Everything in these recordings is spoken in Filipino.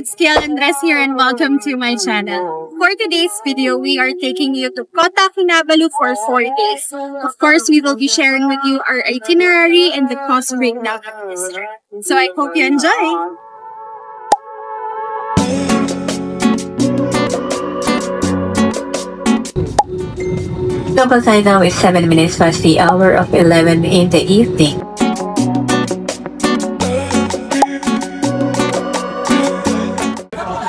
it's Kiel Andres here and welcome to my channel. For today's video, we are taking you to Kota Kinabalu for 4 days. Of course, we will be sharing with you our itinerary and the cost breakdown of this trip. So I hope you enjoy! Local time now is 7 minutes past the hour of 11 in the evening.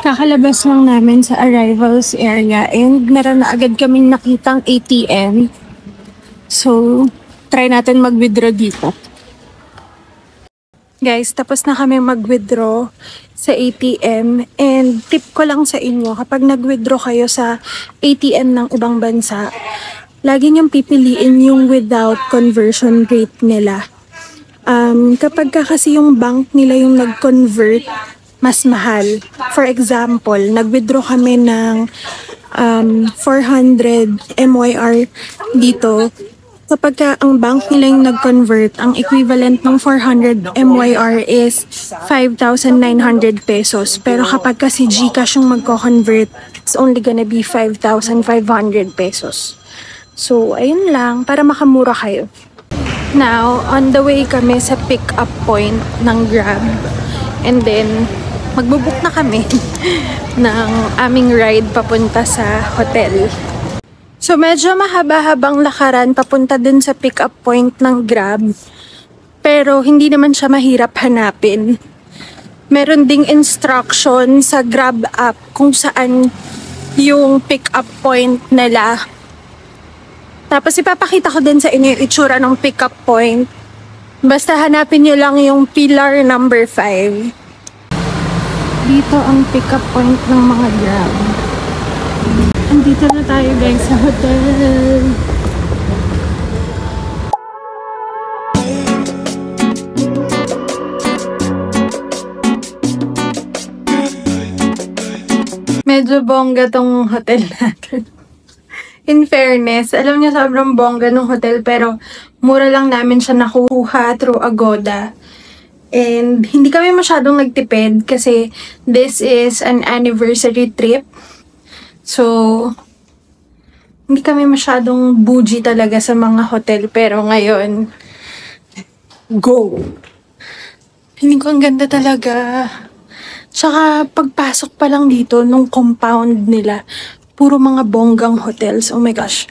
Kakalabas lang namin sa arrivals area and meron na agad kaming nakitang ATM. So, try natin mag-withdraw dito. Guys, tapos na kami mag-withdraw sa ATM and tip ko lang sa inyo, kapag nag-withdraw kayo sa ATM ng ibang bansa, lagi niyong pipiliin yung without conversion rate nila. Kapag kasi yung bank nila yung nag-convert, mas mahal. For example, nag-withdraw kami ng 400 MYR dito. Kapag ang bank nila yung nag-convert, ang equivalent ng 400 MYR is 5,900 pesos. Pero kapag kasi GCash yung magko-convert, it's only gonna be 5,500 pesos. So, ayun lang, para makamura kayo. Now, on the way kami sa pick-up point ng Grab. And then, magbubook na kami ng aming ride papunta sa hotel. So medyo mahaba-habang lakaran papunta dun sa pick-up point ng Grab. Pero hindi naman siya mahirap hanapin. Meron ding instruction sa Grab app kung saan yung pick-up point nila. Tapos ipapakita ko din sa inyo yung itsura ng pick-up point. Basta hanapin nyo lang yung pillar number 5. Dito ang pick-up point ng mga Grab. Andito na tayo guys sa hotel. Medyo bongga tong hotel natin. In fairness, alam niyo sobrang bongga ng hotel pero mura lang namin siya nakuha through Agoda. And hindi kami masyadong nagtipid kasi this is an anniversary trip. So, hindi kami masyadong bougie talaga sa mga hotel. Pero ngayon, go! Hindi ko ang ganda talaga. Tsaka pagpasok pa lang dito nung compound nila, puro mga bonggang hotels. Oh my gosh.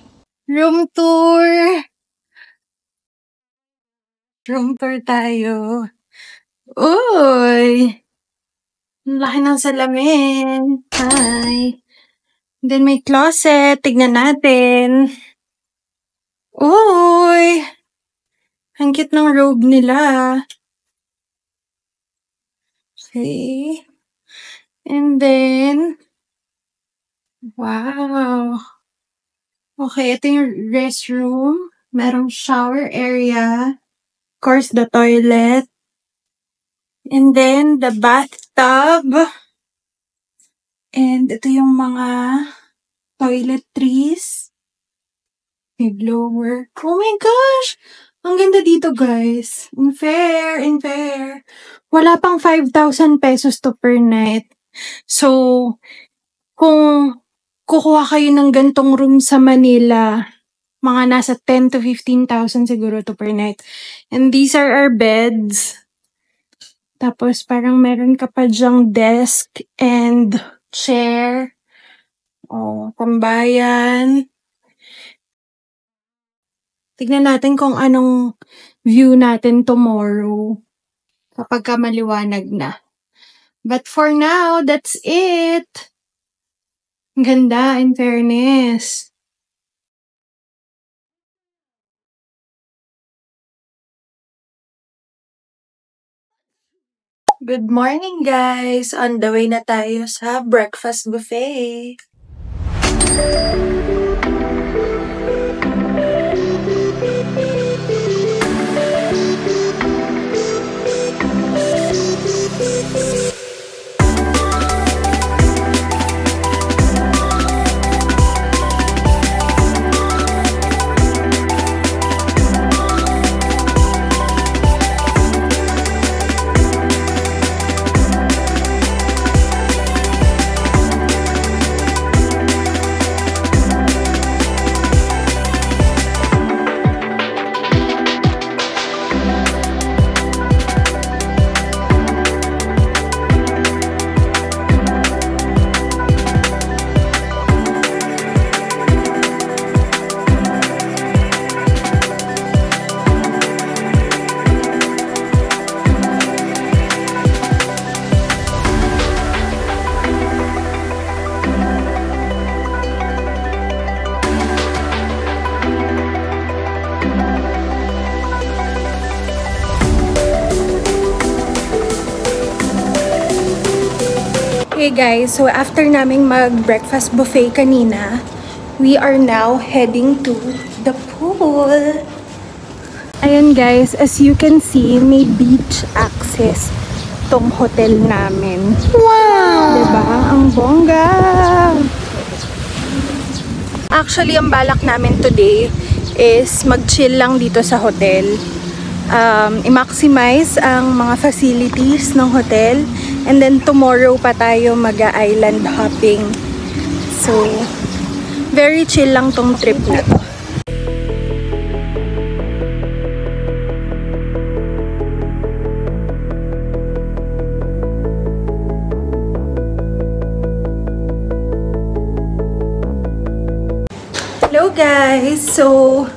Room tour! Room tour tayo. Uy! Laki ng salamin. Hi. Then may closet. Tignan natin. Uy! Ang cute ng robe nila. Okay. And then, wow. Okay, ito yung restroom. Merong shower area. Of course, the toilet. And then, the bathtub. And ito yung mga toiletries. May blower. Oh my gosh! Ang ganda dito, guys. Unfair, unfair. Wala pang 5,000 pesos to per night. So, kung kukuha kayo ng gantong room sa Manila, mga nasa 10 to 15,000 siguro to per night. And these are our beds. Tapos parang meron ka pa dyang desk and chair. Oh, tambayan. Tignan natin kung anong view natin tomorrow. Kapag ka maliwanag na. But for now, that's it. Ang ganda, in fairness. Good morning, guys! On the way na tayo sa breakfast buffet. Hey guys, so after naming mag-breakfast buffet kanina, we are now heading to the pool. Ayan guys, as you can see, may beach access tong hotel namin. Wow! Diba? Ang bongga! Actually, ang balak namin today is mag-chill lang dito sa hotel. I-maximize ang mga facilities ng hotel, and then tomorrow pa tayo mag-island hopping. So, very chill lang tong trip na to. Hello guys! So,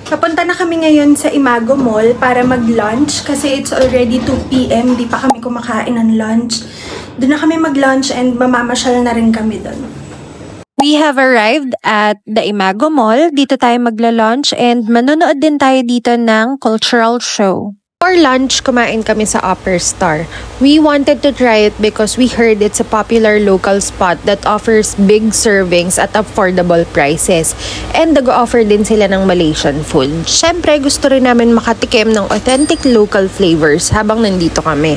papunta na kami ngayon sa Imago Mall para mag-lunch kasi it's already 2 PM. Di pa kami kumakain ng lunch. Doon na kami mag-lunch and mamamasyal na rin kami doon. We have arrived at the Imago Mall. Dito tayo magla-lunch and manonood din tayo dito ng cultural show. For lunch, kumain kami sa Upper Star. We wanted to try it because we heard it's a popular local spot that offers big servings at affordable prices. And nag-offer din sila ng Malaysian food. Syempre, gusto rin namin makatikim ng authentic local flavors habang nandito kami.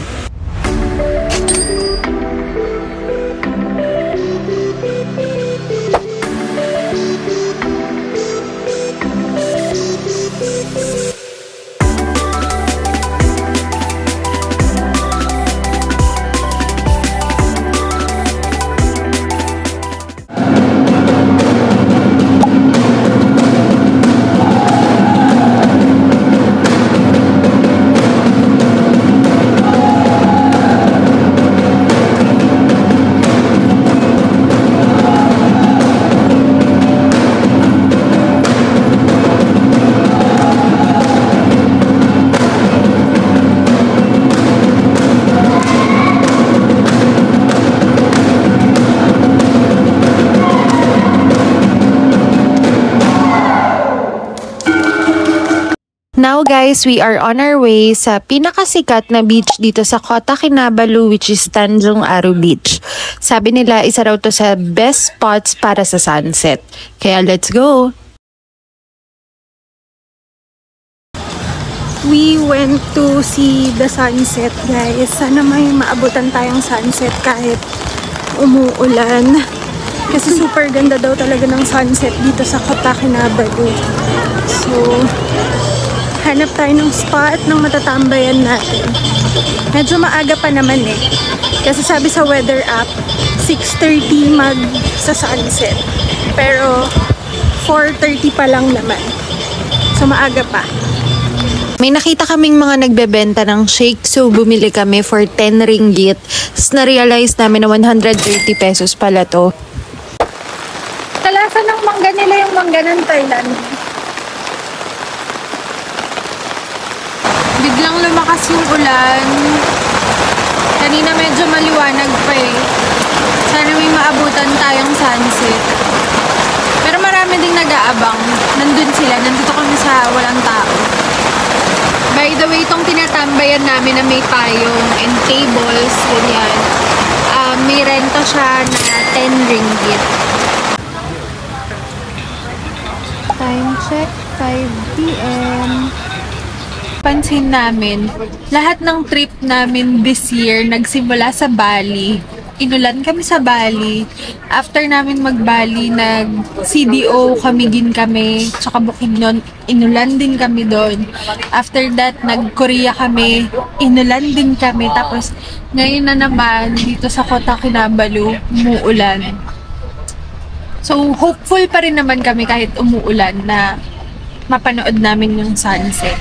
Now guys, we are on our way sa pinakasikat na beach dito sa Kota Kinabalu, which is Tanjung Aru Beach. Sabi nila isa raw to sa best spots para sa sunset. Kaya let's go! We went to see the sunset guys. Sana may maabutan tayong sunset kahit umuulan. Kasi super ganda daw talaga ng sunset dito sa Kota Kinabalu. So, hanap tayo ng spot ng matatambayan natin. Medyo maaga pa naman eh. Kasi sabi sa weather app, 6:30 sa sunset. Pero 4:30 pa lang naman. So maaga pa. May nakita kaming mga nagbebenta ng shake, so bumili kami for 10 ringgit. Tapos na-realize namin na 130 pesos pala to. Kalasa ng mangga nila yung mangga ng Thailand. Biglang lumakas yung ulan. Kanina medyo maliwanag pa eh. Sana may maabutan tayong sunset. Pero marami ding nag-aabang. Nandun sila. Nandito kami sa walang tao. By the way, itong tinatambayan namin na may payong and tables, ganyan. May renta siya na 10 ringgit. Time check, 5 PM. Pansin namin, lahat ng trip namin this year nagsimula sa Bali. Inulan kami sa Bali. After namin mag-Bali, nag-CDO kami din kami. Tsaka Bukidnon, inulan din kami doon. After that, nag-Korea kami. Inulan din kami. Tapos, ngayon na naman, dito sa Kota Kinabalu, umuulan. So, hopeful pa rin naman kami kahit umuulan na mapanood namin yung sunset.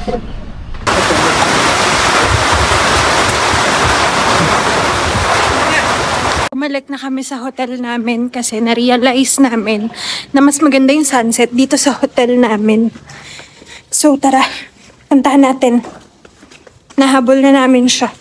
Bumalik na kami sa hotel namin kasi na-realize namin na mas maganda yung sunset dito sa hotel namin. So tara, puntahan natin. Nahabol na namin siya.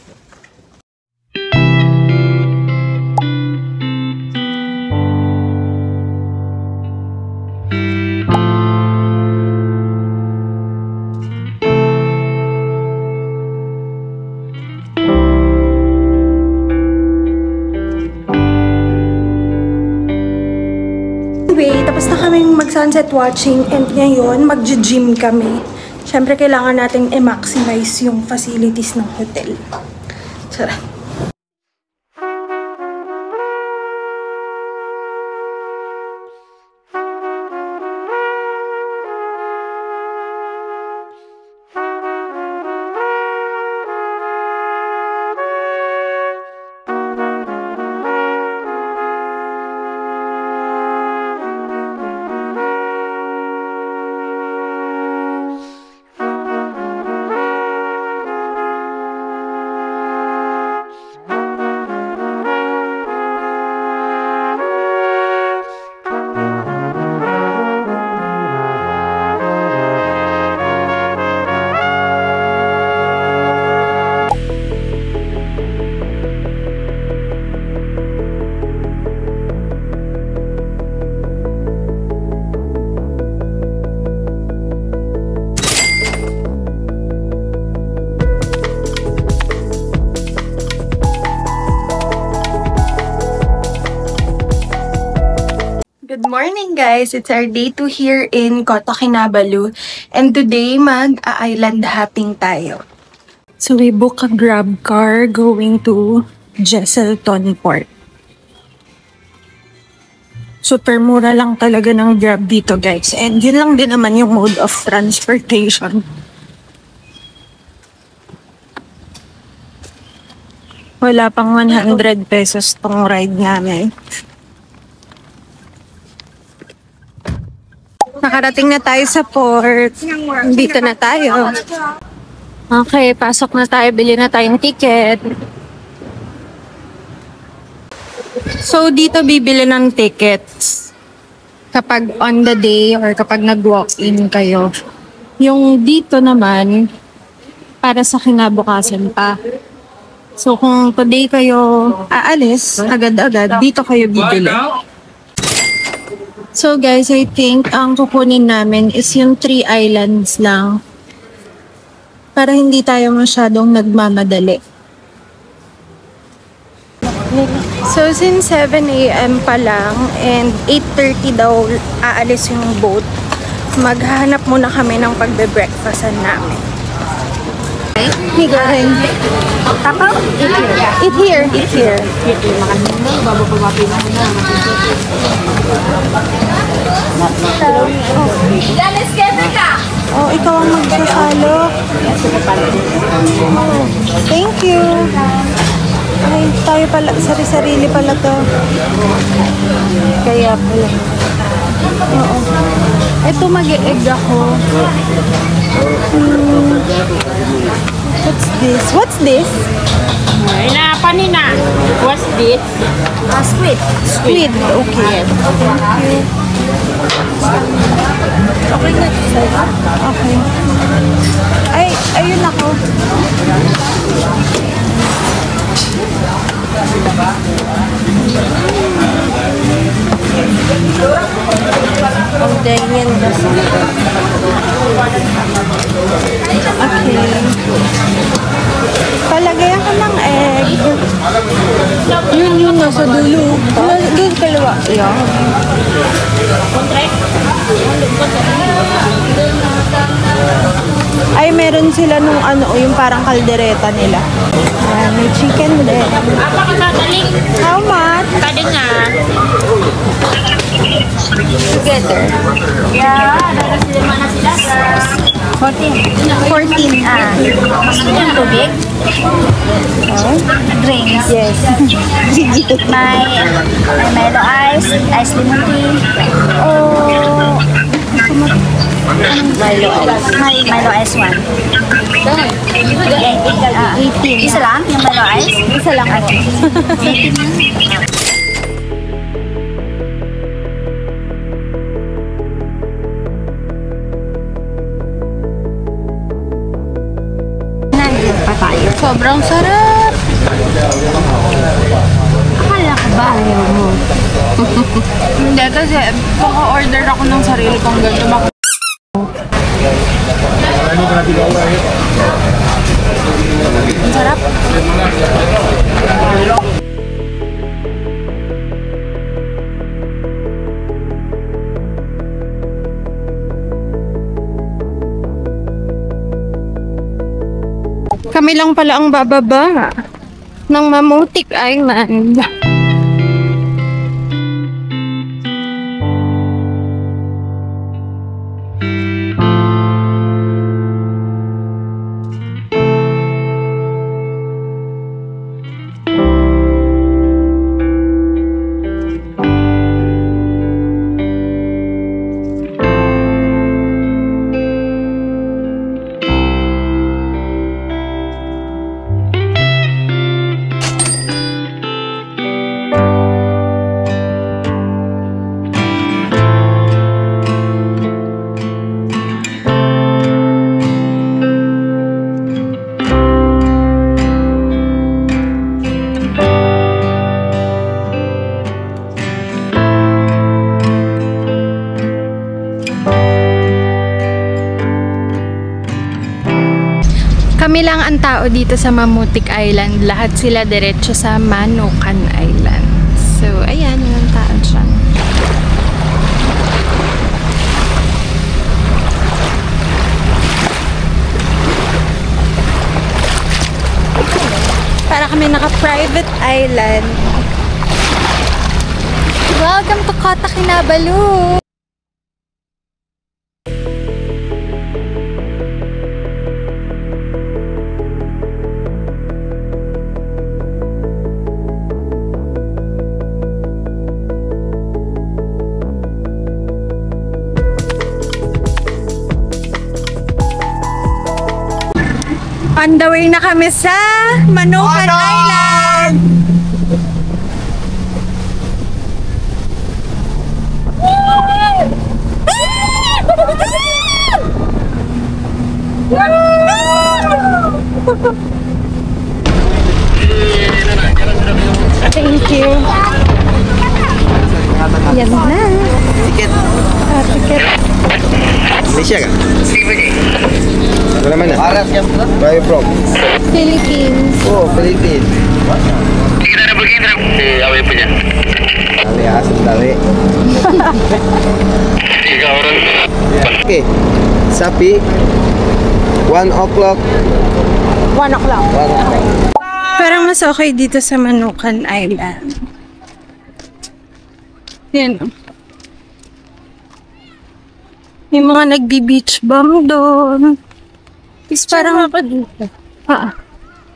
sunset watching and ngayon mag-gym kami. Siyempre, kailangan natin i-maximize yung facilities ng hotel. Sarap. Good morning guys! It's our day 2 here in Coto Kinabalu and today mag-island hopping tayo. So we book a grab car going to Jesselton Port. Super mura lang talaga ng grab dito guys and yun lang din naman yung mode of transportation. Wala pang 100 pesos tong ride namin. Nakarating na tayo sa port. Dito na tayo. Okay, pasok na tayo. Bili na tayong ticket. So, dito bibili ng tickets kapag on the day or kapag nag-walk-in kayo. Yung dito naman, para sa kinabukasan pa. So, kung today kayo aalis, agad-agad, dito kayo bibili. So guys, I think ang kukunin namin is yung 3 islands lang. Para hindi tayo masyadong nagmamadali. So since 7 AM pa lang and 8:30 daw aalis yung boat, maghahanap muna kami ng pagbe-breakfastan namin. Higahin. Tapos? Eat here. Eat here. Oh, ikaw ang magsasalo. Oh, thank you. Ay, tayo pala, sarili pala to. Kaya pala. Oo. Ito mag-e-egg ako. What's this? What's this? Panina. What's this? Squid. Squid. Okay. Thank you. Okay na. Okay. Ay, ayun ako. Ang ganyan kasi. Okay. Palagayan ko ng egg. Yun, nasa dulo. Doon kalawa. Yan. Ay, meron sila nung ano, yung parang kaldereta nila. Ayan, may chicken din. How much? Kada nga. Together. Yeah, ada sila mana sila. 14. Ah. Yung tubig? Drinks? Yes. May Milo ice, ice lemon tea. Oh. Milo ice. Milo ice 1. 18. Isa lang yung Milo ice? Isa lang. Okay. Sobrang sarap. Akala ko ba ayaw mo? Hindi, kasi paka-order ako ng sarili kong ganito. Ang sarap. Kami lang pala ang bababa ng Mamutik Island. Kami lang ang tao dito sa Mamutik Island. Lahat sila diretso sa Manukan Island. So, ayan, yung tao dyan. Para kami naka-private island. Welcome to Kota Kinabalu! On the way na kami sa Manukan Island! Thank you. Yan na. Tiket. Tiket. Malaysia kan? Mana mana? Where are you from? Philippines. Oh, Philippines. Kita ada pergi terang awal punya. Tali asal tali. 3 orang. Okay. Sapi. 1 o'clock. 1 o'clock. 1 o'clock. Parang mas okay dito sa Manukan Island. Yan. May mga nagbi-beach bomb doon. Is parang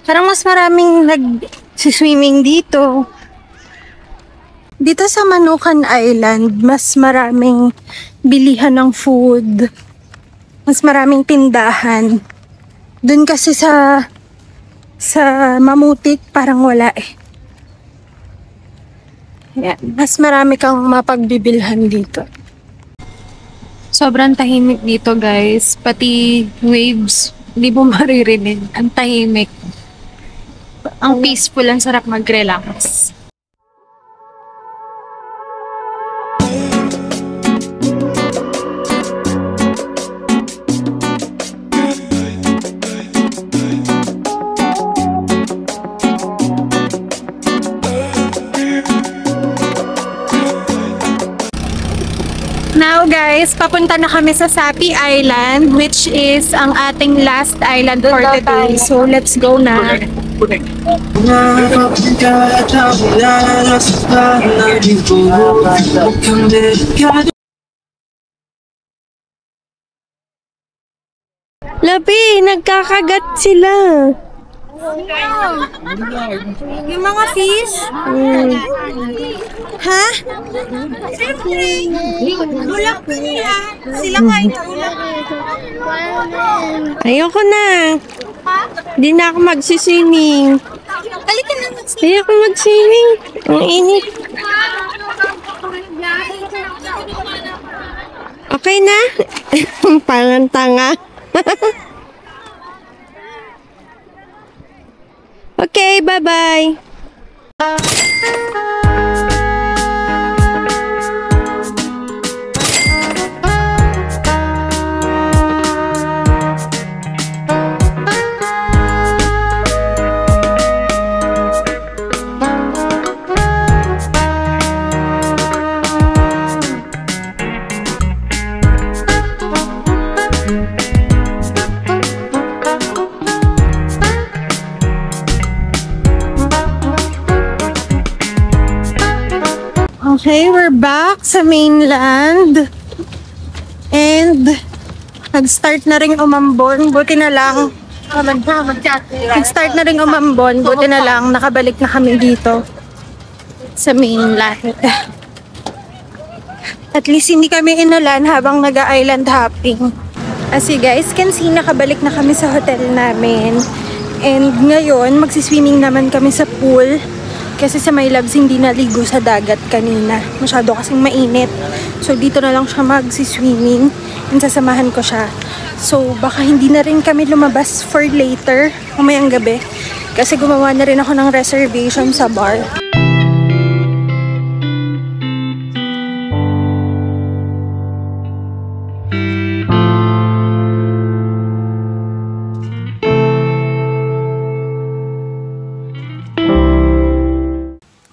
parang mas maraming nag-swimming dito. Dito sa Manukan Island, mas maraming bilihan ng food. Mas maraming tindahan. Doon kasi sa Mamutik parang wala eh. Yan. Mas marami kang mapagbibilhan dito. Sobrang tahimik dito, guys. Pati waves, hindi mo maririnig. Ang tahimik. Ang peaceful, ang sarap mag-relax. Now guys, papunta na kami sa Sapi Island, which is ang ating last island for today. So let's go na. Labi, nagkakagat sila. Yung mga fish? Ha? Ulak po nila. Sila kain na ulak. Ayoko na. Hindi na ako magsiswimming. Halika na magsiswimming. Ayoko magsiswimming. Ang init. Okay na? Parang tanga. Okay, bye-bye. Okay, we're back sa mainland. And nag-start na rin umambon. Buti na lang. Nag-start na rin umambon. Buti na lang nakabalik na kami dito sa mainland. At least hindi kami inulan habang nag-island hopping. As you guys can see, nakabalik na kami sa hotel namin. And ngayon, magsiswimming naman kami sa pool. Kasi sa My Loves, hindi naligo sa dagat kanina. Masyado kasing mainit. So, dito na lang siya magsiswimming. And sasamahan ko siya. So, baka hindi na rin kami lumabas for later, umayang gabi. Kasi gumawa na rin ako ng reservation sa bar.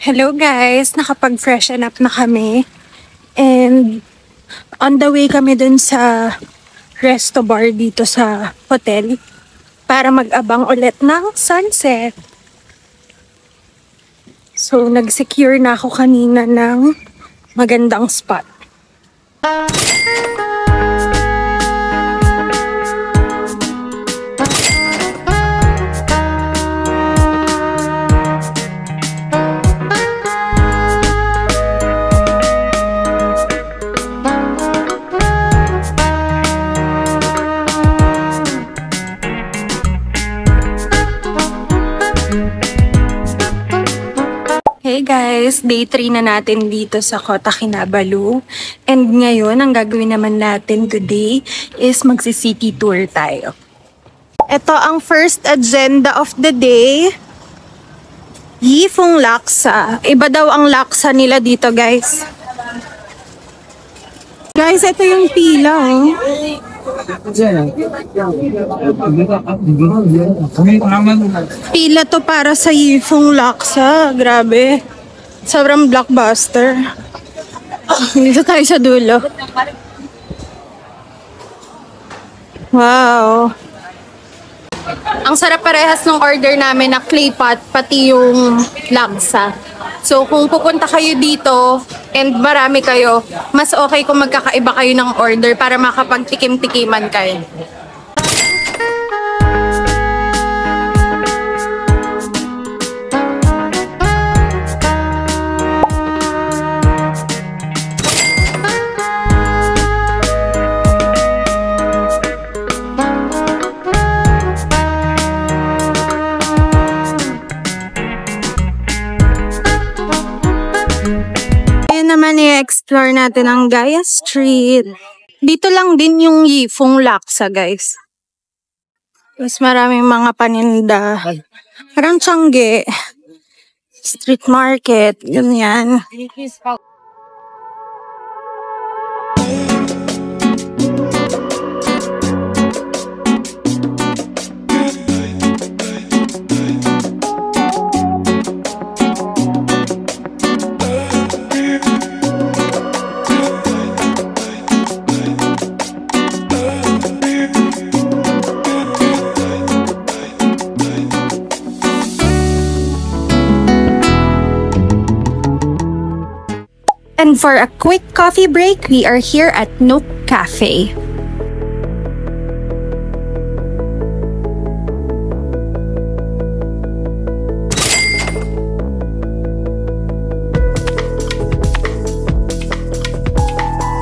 Hello guys! Nakapag-freshen up na kami. And on the way kami dun sa resto bar dito sa hotel para mag-abang ulit ng sunset. So, nag-secure na ako kanina ng magandang spot. Hey guys, day 3 na natin dito sa Kota Kinabalu. And ngayon, ang gagawin naman natin today is magsi-city tour tayo. Ito ang first agenda of the day. Yifeng Laksa. Iba daw ang laksa nila dito guys. Guys, ito yung pila oh. Pila to para sa Yifeng Laksa. Grabe. Sobrang blockbuster. Dito tayo sa dulo. Wow. Ang sarap parehas ng order namin na clay pot, pati yung laksa. So kung pupunta kayo dito and marami kayo, mas okay kung magkakaiba kayo ng order para makapagtikim-tikiman kayo. Naman i-explore natin ang Gaya Street. Dito lang din yung Yifeng Laksa, guys. Mas maraming mga paninda. Parang Tiangge. Street market. Ganyan. And for a quick coffee break, we are here at Nook Cafe.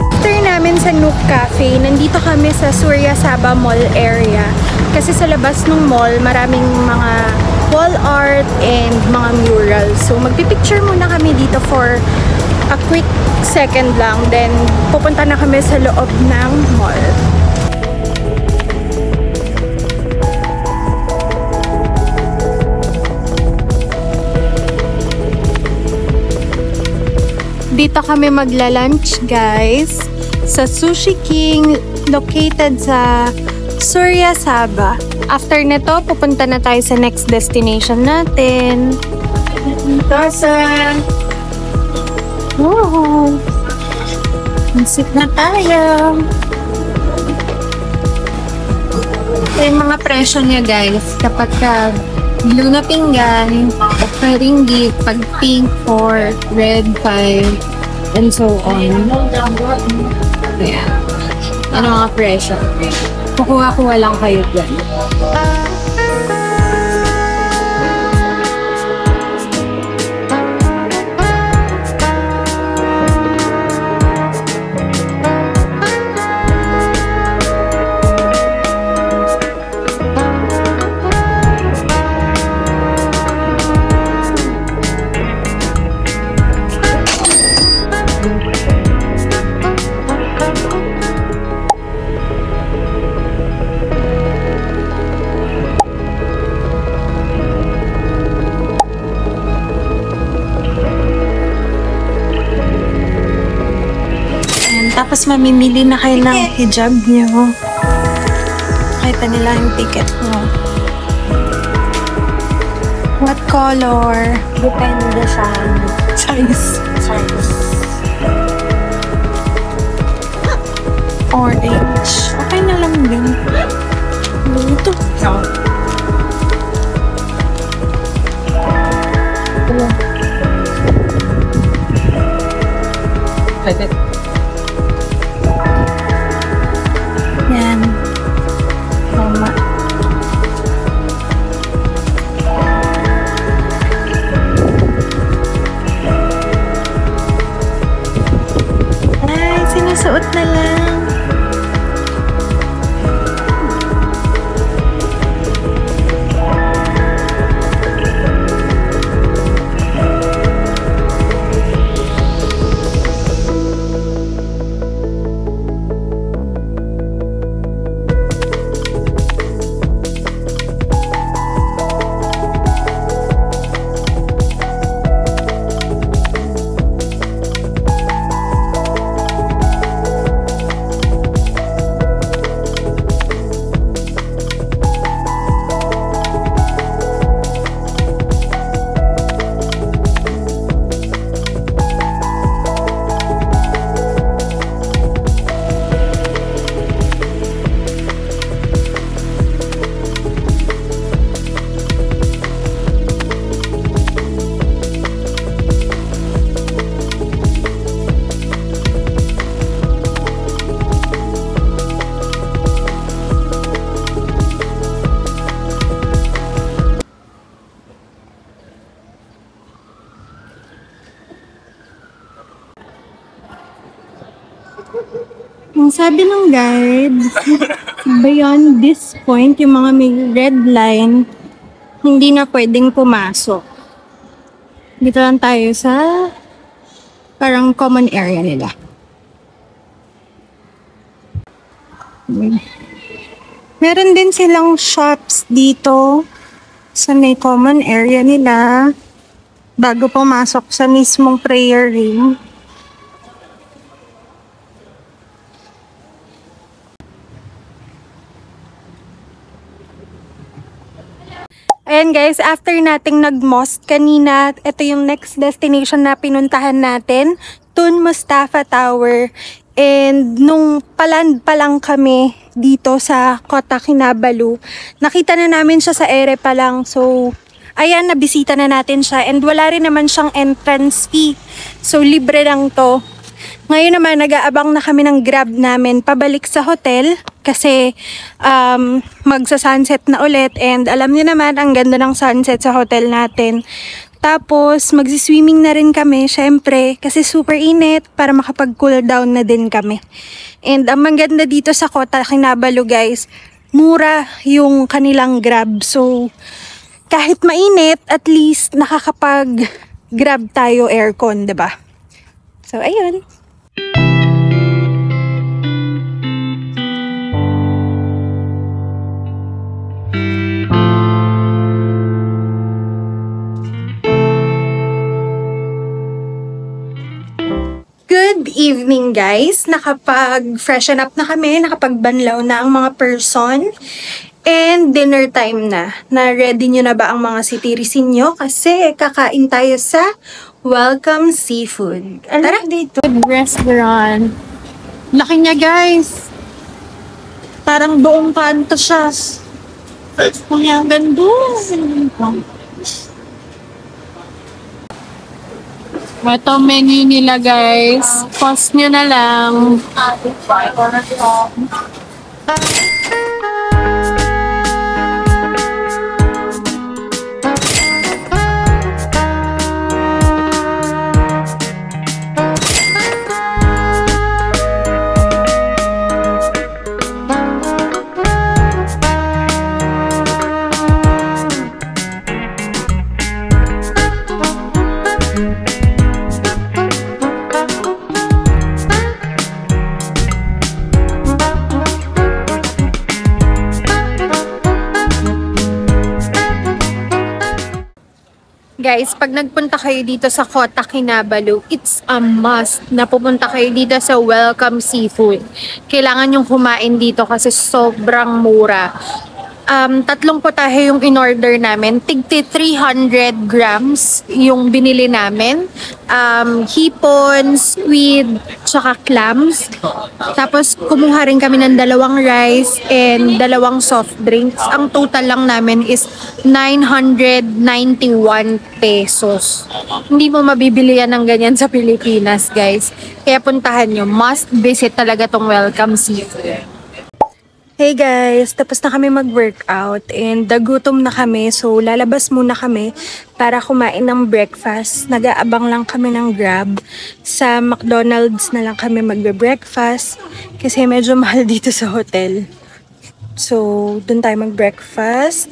After namin sa Nook Cafe, nandito kami sa Surya Sabha Mall area. Kasi sa labas ng mall, maraming mga wall art and mga murals. So magpipicture muna kami dito for a quick second lang, then pupunta na kami sa loob ng mall. Dito kami magla-lunch guys sa Sushi King located sa Surya Sabha. After nito, pupunta na tayo sa next destination natin. Wow! Sit na tayo. Ito yung mga presyo niya guys. Kapag blue na pinggan, ringgit. Pag pink 4, red 5, and so on. Ayan. Ano mga presyo? Kukuha-kuha lang kayo dyan. Tapos mamimili na kayo ng hijab nyo. Kita nila yung ticket mo. What color? Depende sa Size. size. Orange. Okay na lang din. Ito. Yan. Tama. Ay, sinusuot na lang. Ang sabi ng guide, beyond this point, yung mga may red line, hindi na pwedeng pumasok. Dito lang tayo sa parang common area nila. Meron din silang shops dito sa may common area nila bago pumasok sa mismong prayer room. Ayan guys, after nating nag-mosque kanina, ito yung next destination na pinuntahan natin, Tun Mustafa Tower. And nung paland pa lang kami dito sa Kota Kinabalu, nakita na namin siya sa ere pa lang. So, ayan, nabisita na natin siya. And wala rin naman siyang entrance fee. So, libre lang to. Ngayon naman, nag-aabang na kami ng Grab namin pabalik sa hotel kasi magsa-sunset na ulit and alam niyo naman, ang ganda ng sunset sa hotel natin. Tapos, magsi-swimming na rin kami, syempre, kasi super init para makapag-cool down na din kami. And ang maganda dito sa Kota Kinabalu, guys, mura yung kanilang Grab. So, kahit mainit, at least nakakapag-grab tayo aircon, diba? So, ayun. Good evening guys! Nakapag-freshen up na kami, nakapag-banlaw na ang mga person. And dinner time na. Na-ready nyo na ba ang mga sitirisin nyo? Kasi kakain tayo sa Welcome Seafood. Tara dito. Restaurant. Laki niya guys. Parang buong kanto siya. Kaya ganda. Ito menu nila guys. Post nyo na lang. Guys, pag nagpunta kayo dito sa Kota Kinabalu, it's a must na pupunta kayo dito sa Welcome Seafood. Kailangan yung kumain dito kasi sobrang mura. Tatlong putahe yung in-order namin. Tigti 300 grams yung binili namin. Hipon, squid, tsaka clams. Tapos kumuha rin kami ng 2 rice and 2 soft drinks. Ang total lang namin is 991 pesos. Hindi mo mabibili yan ng ganyan sa Pilipinas, guys. Kaya puntahan nyo. Must visit talaga tong Welcome Seafood. Hey guys, tapos na kami mag-workout and nagutom na kami, so lalabas muna kami para kumain ng breakfast. Nag-aabang lang kami ng Grab. Sa McDonald's na lang kami magbe-breakfast kasi medyo mahal dito sa hotel. So, dun tayo mag-breakfast.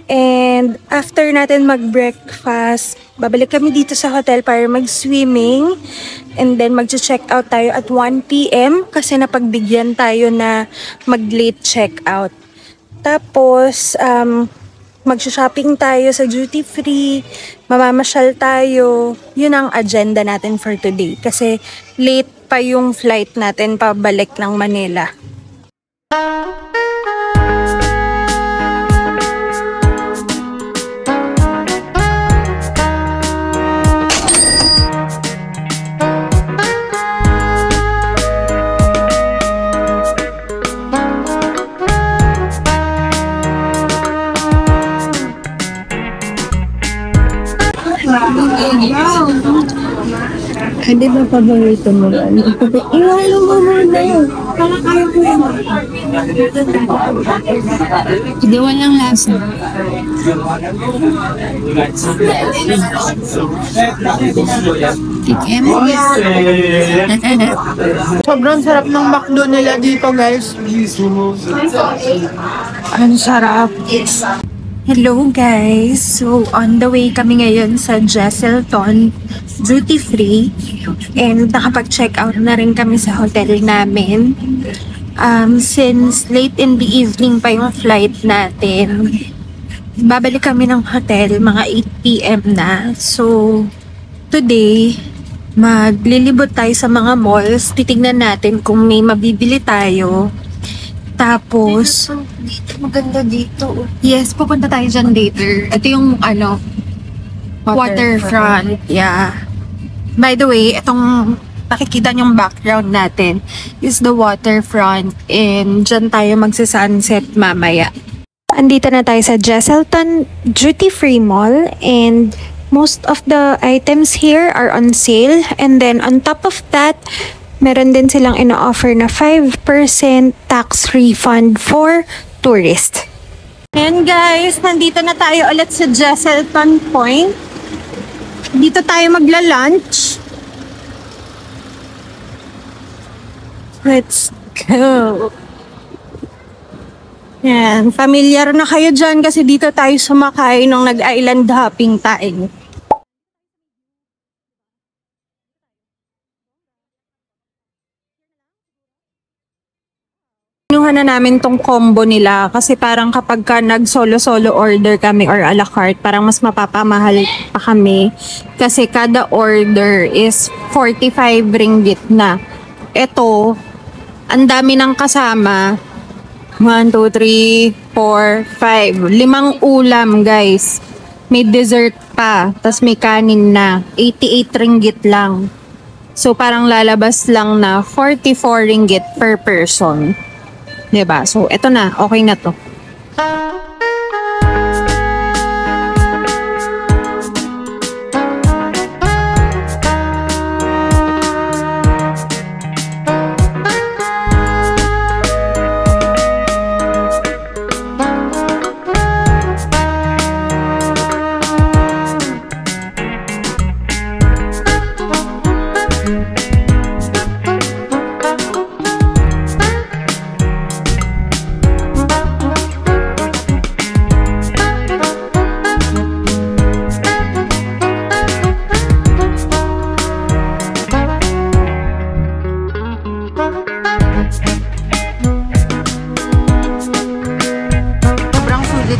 And after natin mag-breakfast, babalik kami dito sa hotel para mag-swimming. And then mag-check out tayo at 1 PM kasi napagbigyan tayo na mag-late check out. Tapos, mag-shopping tayo sa duty free, mamamasyal tayo. Yun ang agenda natin for today kasi late pa yung flight natin pabalik ng Manila. Hindi ba paborito mo? Iwalo mo muna. Parang ayaw ko yun. Hindi, walang lasa. Tikim. Sobrang sarap ng McDo nila dito, guys. Ang sarap. Hello guys! So, on the way kami ngayon sa Jesselton Duty Free and nakapag-check out na rin kami sa hotel namin. Since late in the evening pa yung flight natin, babalik kami ng hotel mga 8 PM na. So, today, maglilibot tayo sa mga malls. Titignan natin kung may mabibili tayo. Tapos, maganda dito. Yes, pupunta tayo dyan later. Ito yung, waterfront. Yeah. By the way, itong nakikita niyong background natin is the waterfront and dyan tayo magsa-sunset mamaya. Andito na tayo sa Jesselton Duty Free Mall and most of the items here are on sale. And then on top of that, meron din silang ino-offer na 5% tax refund for tourists. And guys, nandito na tayo ulit sa Jesselton Point. Dito tayo magla-lunch. Let's go! Yan, familiar na kayo dyan kasi dito tayo sumakay nung nag-island hopping tayo. Kinuha na namin tong combo nila kasi parang kapag ka nag-solo-solo order kami or a la carte, parang mas mapapamahal pa kami kasi kada order is 45 ringgit na. Ito, ang dami ng kasama. 1, 2, 3, 4, 5. 5 ulam, guys. May dessert pa. Tas may kanin na. 88 ringgit lang. So, parang lalabas lang na 44 ringgit per person. Diba? So, eto na. Okay na to.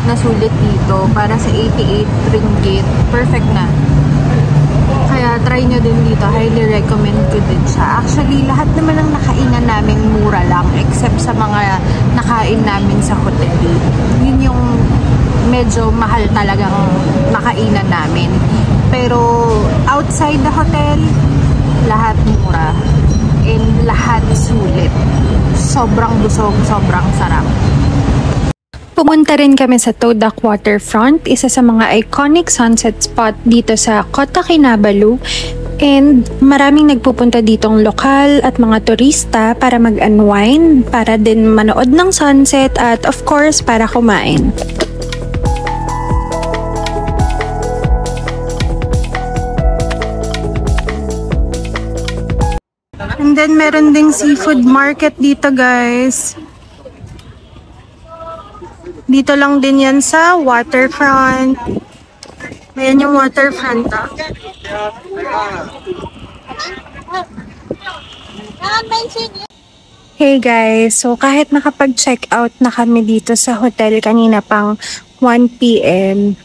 na sulit dito para sa 88 ringgit. Perfect na. Kaya try nyo din dito. Highly recommend ko din siya. Actually, lahat naman ng nakainan namin mura lang except sa mga nakain namin sa hotel. Yun yung medyo mahal talagang nakainan namin. Pero outside the hotel, lahat mura. And lahat sulit. Sobrang busog, sobrang sarap. Pumunta rin kami sa Todak Waterfront, isa sa mga iconic sunset spot dito sa Kota Kinabalu. And maraming nagpupunta ditong lokal at mga turista para mag-unwind, para din manood ng sunset at of course para kumain. And then meron ding seafood market dito, guys. Dito lang din yan sa waterfront. Ayan yung waterfront, ah. Hey guys, so kahit nakapag-check out na kami dito sa hotel kanina pang 1 PM,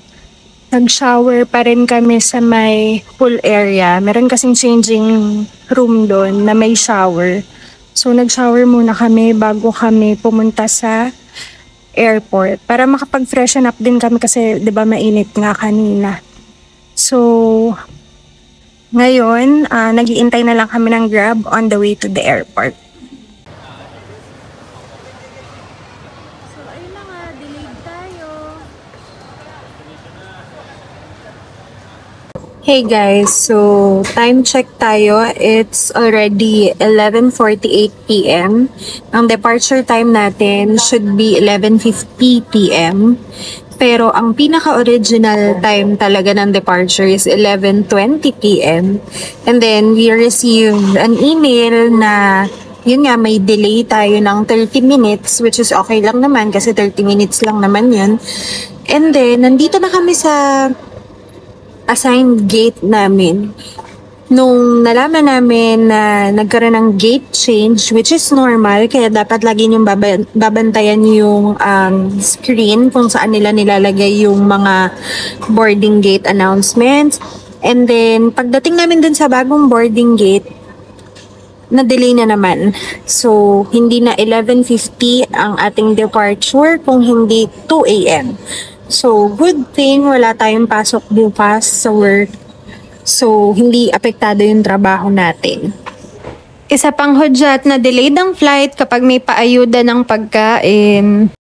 nag-shower pa rin kami sa may pool area. Meron kasing changing room doon na may shower. So nag-shower muna kami bago kami pumunta sa airport para makapag-freshen up din kami kasi 'di ba mainit nga kanina. So ngayon, nag-iintay na lang kami ng Grab on the way to the airport. So ayun na nga, delayed tayo. Hey guys, so time check tayo. It's already 11:48 PM. Ang departure time natin should be 11:50 PM. Pero ang pinaka-original time talaga ng departure is 11:20 PM. And then we received an email na yun nga, may delay tayo ng 30 minutes, which is okay lang naman kasi 30 minutes lang naman yun. And then, nandito na kami sa assigned gate namin. Nung nalaman namin na nagkaroon ng gate change, which is normal, kaya dapat lagi niyong babantayan yung screen kung saan nila nilalagay yung mga boarding gate announcements. And then, pagdating namin dun sa bagong boarding gate, na-delay na naman. So, hindi na 11:50 ang ating departure, kung hindi 2 AM. So, good thing wala tayong pasok bukas sa work. So, hindi apektado yung trabaho natin. Isa pang hudyat na delayed ang flight kapag may paayuda ng pagkain.